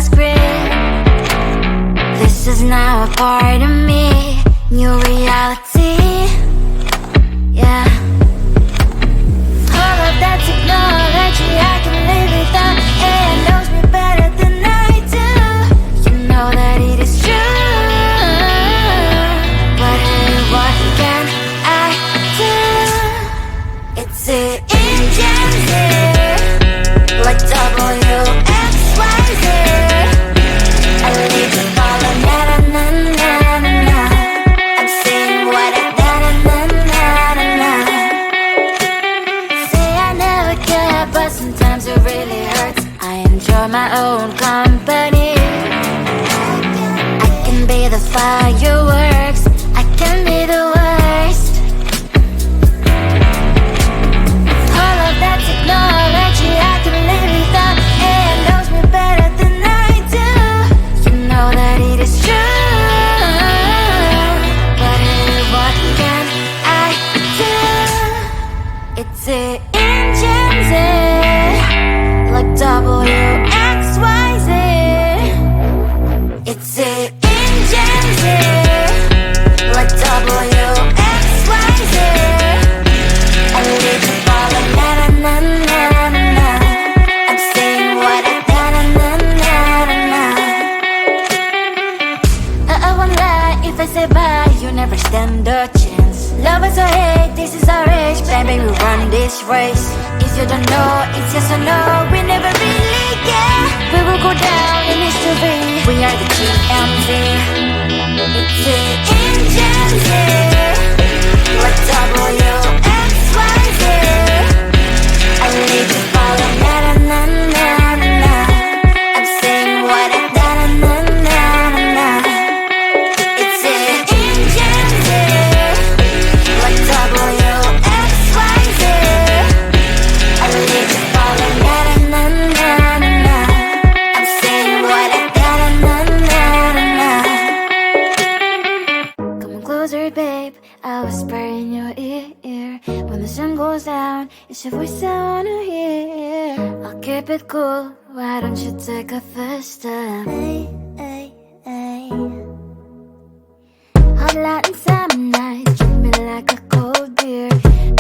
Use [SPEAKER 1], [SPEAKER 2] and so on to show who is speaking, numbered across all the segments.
[SPEAKER 1] the script. This is now a part of me, new reality. Yeah. All of that technology I can live without. AI knows me better than I do. You know that it is true. But hey, what can I do? It's the engines here, like WXYZ. I leave to follow, na-na-na-na-na-na. I'm saying what I na-na-na-na-na. Say I never care, but sometimes it really hurts. I enjoy my own company. I can be the fireworks, I can be the worst. All of that technology I can live without. AI knows me better than I do. You know that it is true. But hey, what can I do? It's the engines, like WXYZ. It's the engines, like WXYZ. I live to follow, na-na-na-na-na-na. I'm saying what I na-na-na-na-na. I won't lie if I say bye, you never stand a chance. Love is or hate, this is our age, baby, we run this race. If you don't know, it's yes or no, we never really care. We will go down in history, we are the GMZ. It's the engines here, like WXYZ. I need to follow, na-na-na-na-na-na. I'm saying what I na-na-na-na-na. It's the engines here, like WXYZ. I need to follow, na-na-na-na-na-na. I'm saying what I na-na-na-na-na. Come closer, babe, I'll whisper in your ear. When the sun goes down, it's your voice I wanna hear. I'll keep it cool, why don't you take a first step? Hey, hey, hey. Hot Latin summer nights, treat me like a cold beer.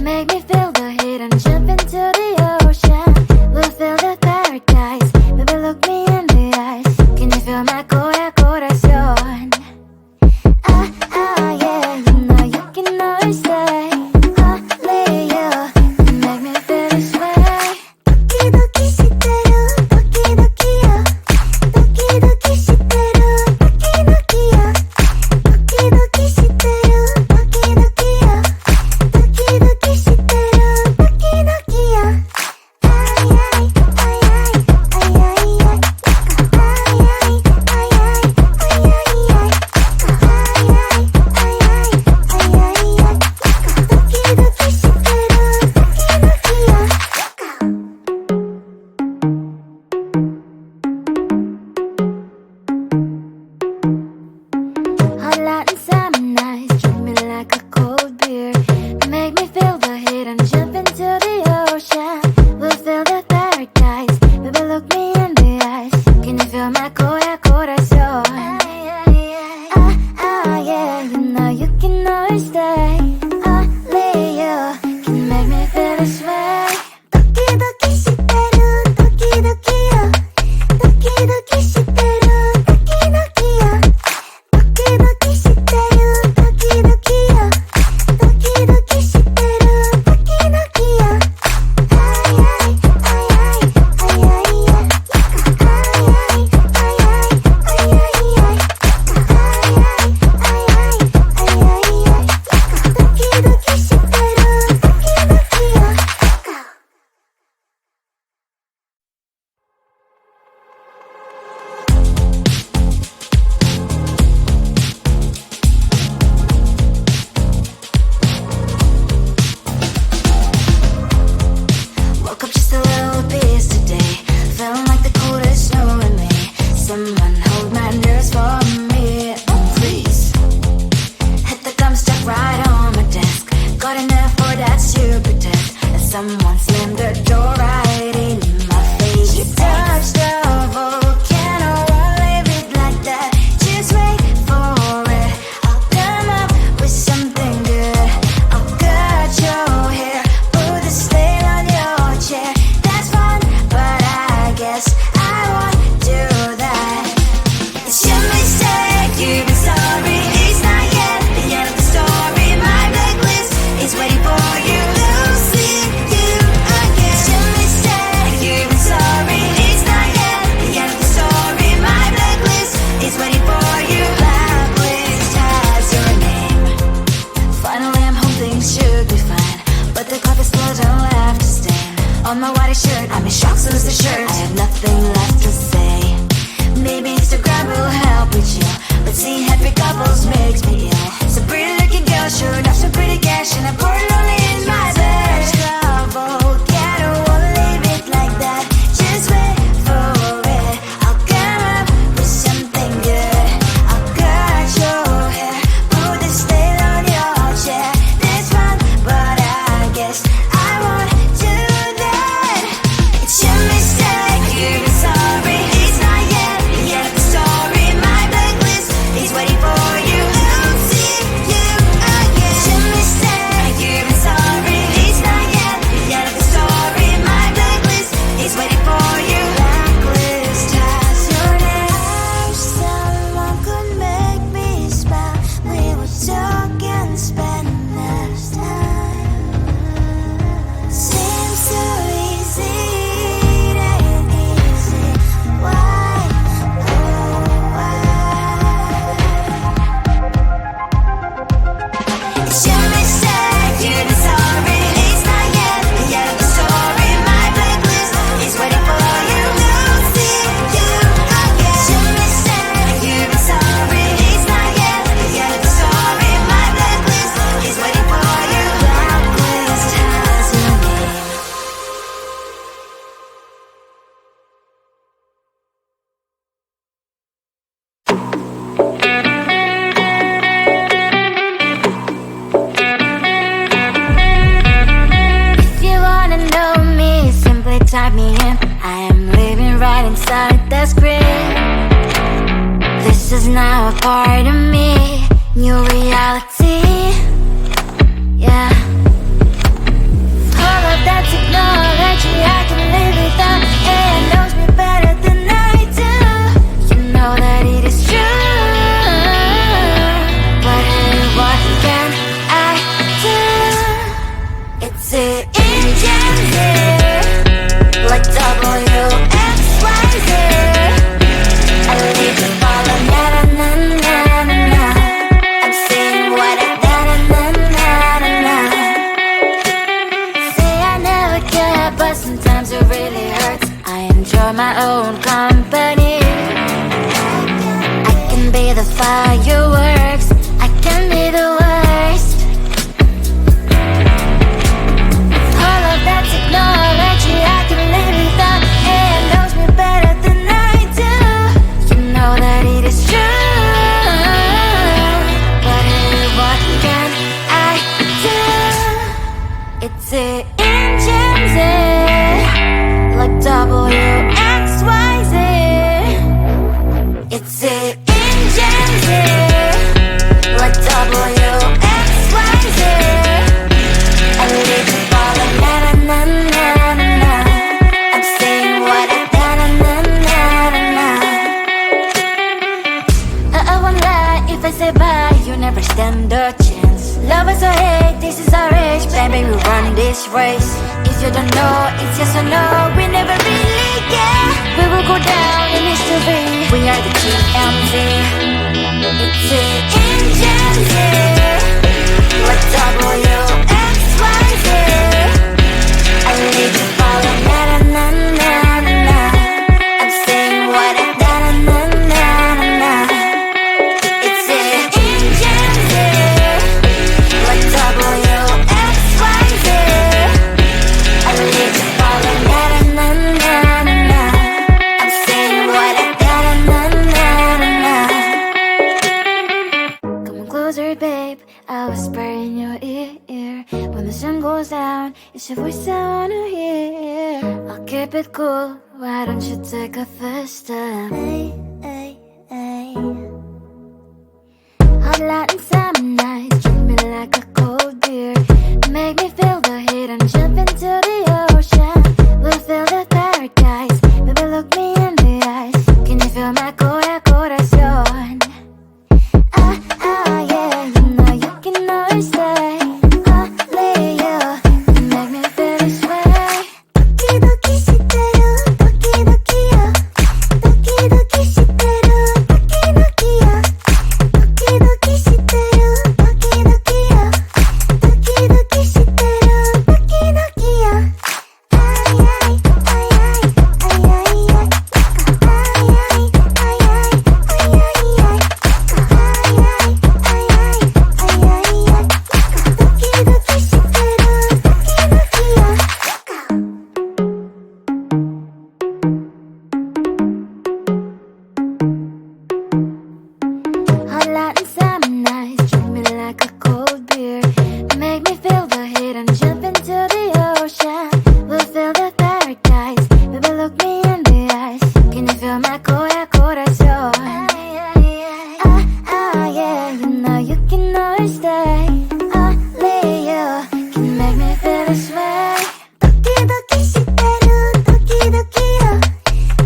[SPEAKER 1] Make me feel the heat and jump into the ocean. We'll feel the paradise, baby, look me in the eyes. Can you feel my corazón? Yeah, you know you can always say only you can make me feel this way. Doki doki shiteru, doki doki yo. Doki doki shiteru. you've been sorry. It's not yet the end of the story. My blacklist is waiting for you. Losing you again. It's your mistake. You've been sorry. It's not yet the end of the story. My blacklist is waiting for you. Blacklist has your name. Finally, I'm home. Things should be fine, but the clock is still don't have to stain. On my white shirt, I'm in shock, so is the shirt. I have nothing left to say. Maybe Instagram will help with you, but seeing happy couples makes me ill. Some pretty looking girl showed off some pretty cash, and I pour it only in my bed. Trouble, yeah, I don't wanna leave it like that. Just wait for it. I'll come up with something good. I'll cut your hair, put the stain on your chair. That's fun, but I guess I won't do that. It's your mistake. You've been sorry. It's not yet the end of the story. My blacklist is waiting for you. Losing you again. It's your mistake. You've been sorry. It's not yet the end of the story. My blacklist is waiting for you. Blacklist has your name. Someone could make me smile. We would talk and spend less time. Seems so easy, it ain't easy. Why, oh why? It's your mistake, you've been sorry. It's not yet the end of the story. My blacklist is waiting for you. Losing you again. It's your mistake, you've been sorry. It's not yet the end of the story. My blacklist is waiting for you. Blacklist has your name. If you wanna know me, simply type me in. I am living right inside the screen. This is now a part of me, new reality. Yeah. All of that technology I can live without. It knows me better than I do. You know that it is true. But hey, what can I do? It's the engine here, like WXYZ. I need to follow na na na na na na. I'm saying what I na na na na na na. Say I never care, but sometimes it really hurts. I enjoy my own company. I can be the fireworks, I can be the worst. All of that technology I can live without. It knows me better than I do. You know that it is true. But hey, what can I do? It's the engines like WXYZ. It's the engines like WXYZ. I need to follow na na na na na na. I'm saying what I na na na na na na. I won't lie if I say bye, you never stand a chance. Love us or hate, this is our age, baby, we run this race. If you don't know, it's yes or no, we never really care. We will go down in history, we are the TMZ. It's the engines here, like WXYZ. I need to follow na na na na na na. I'm saying what I na na na na na. It's the engines here, like WXYZ. I need to follow na na na na na. I'm saying what I na na na na na. Come on closer, babe. I'll whisper in your ear. When the sun goes down, it's your voice I wanna hear. I'll keep it cool. Why don't you take a first step? Hey, hey, hey. Hot light and summer nights, treat me like a cold beer. Make me feel the heat and jump into the ocean. We'll feel the paradise. Baby, look me in the eyes. Can you feel my corazón? first day. Only you can make me feel this way. 도끼도끼 시대로 도끼도끼요.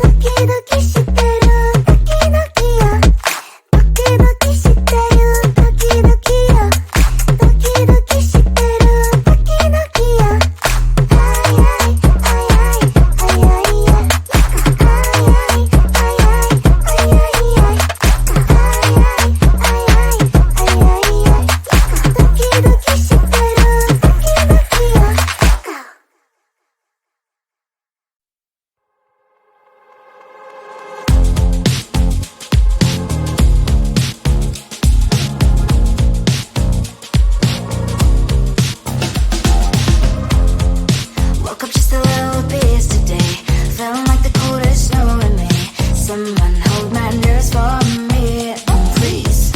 [SPEAKER 1] 도끼도끼 시대로 도끼도끼요. 도끼도끼 시대로 도끼도끼요. 도끼도끼 시대로 도끼도끼요. Woke up just a little pissed today. Feeling like the coldest snow in me. Someone hold my nerves for me, oh please.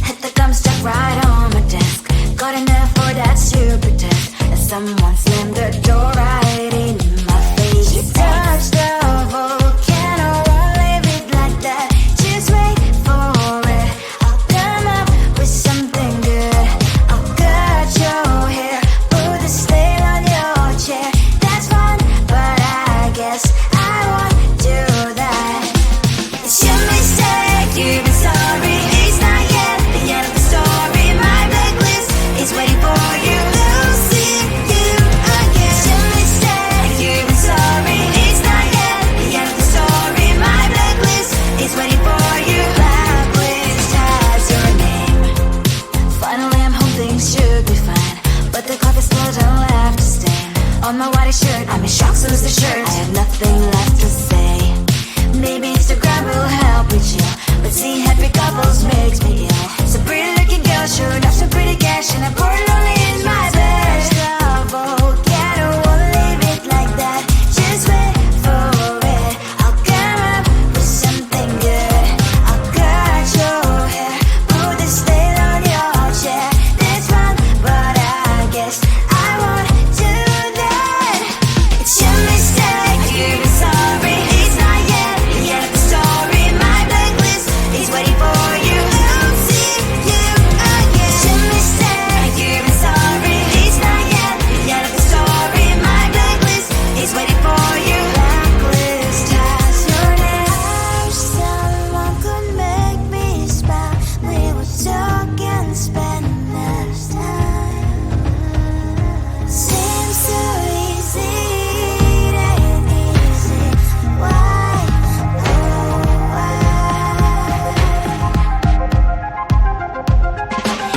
[SPEAKER 1] Hit the gum stuck right on my desk. Got in there for that stupid test. And someone slammed the door right in my face. You touched the volcano, won't leave it like that. Just wait for it. I'll come up with something good. I'll cut your hair, put the stain on your chair. That's fun, but I guess I won't do that. It's your mistake, you've been sorry. It's not yet the end of the story. My blacklist is waiting for you. We'll see you again. It's your mistake, you've been sorry. It's not yet the end of the story. My blacklist is waiting for you. Blacklist has your name. Finally, I'm home, things should be fine. But the clock is still don't left to stain. On my white shirt, I'm in shock, so is the shirt. I have nothing left to say. Maybe Instagram will help me chill, but seeing happy couples makes me ill. So pretty looking girl, sure enough, some pretty cash, and I'm pouring lonely in my bed. Volcano, won't leave it like that. Just wait for it. I'll come up with something good. I'll cut your hair, put the stain on your chair. That's fun, but I guess I won't do that. It's your mistake, you've been sorry. It's not yet the end of the story. My blacklist is waiting for you. I'll see you again. It's your mistake, you've been sorry. It's not yet the end of the story. My blacklist is waiting for you. Blacklist has your name. I wish someone could make me smile. We would talk and spend less time. Seems so easy, it ain't easy. Why, oh why?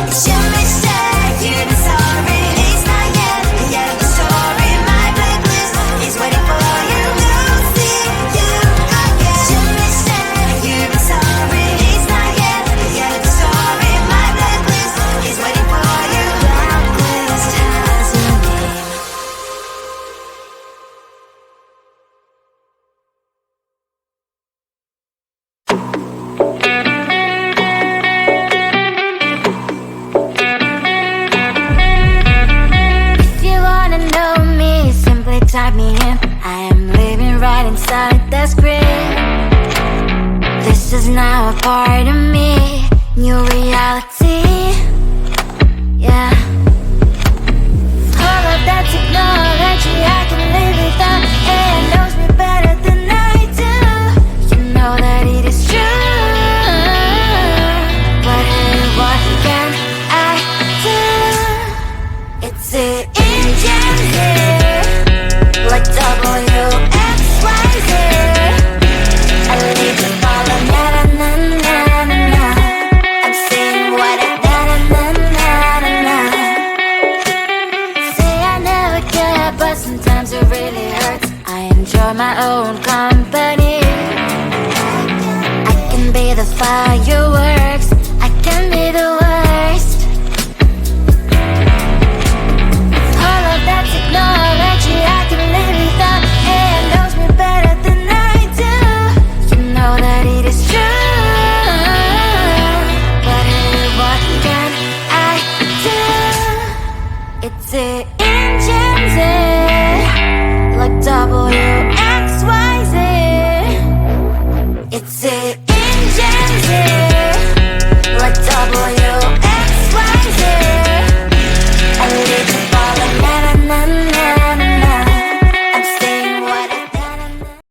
[SPEAKER 1] It's your mistake, you've been sorry. It's not yet the end of the story. My blacklist is waiting for you. We'll see you again. It's your mistake, you've been sorry. It's not yet the end of the story. My blacklist is waiting for you. Blacklist has your name. If you wanna know me, simply type me in. I am living right inside the screen. This is now a part of me, new reality. Yeah. All of that technology, I can live without. And it knows me better than I do. You know that it is true. But hey, what can I do? It's the engine here, like WXYZ. I need to follow, na na na na na na. I'm saying what I na na na na na na. Say I never care, but sometimes it really hurts. I enjoy my own company. I can be the fireworks, I can be the worst. All of that technology, I can live without. And it knows me better than I do. You know that it is true. But hey, what can I do? It's the engines, like WXYZ. It's it.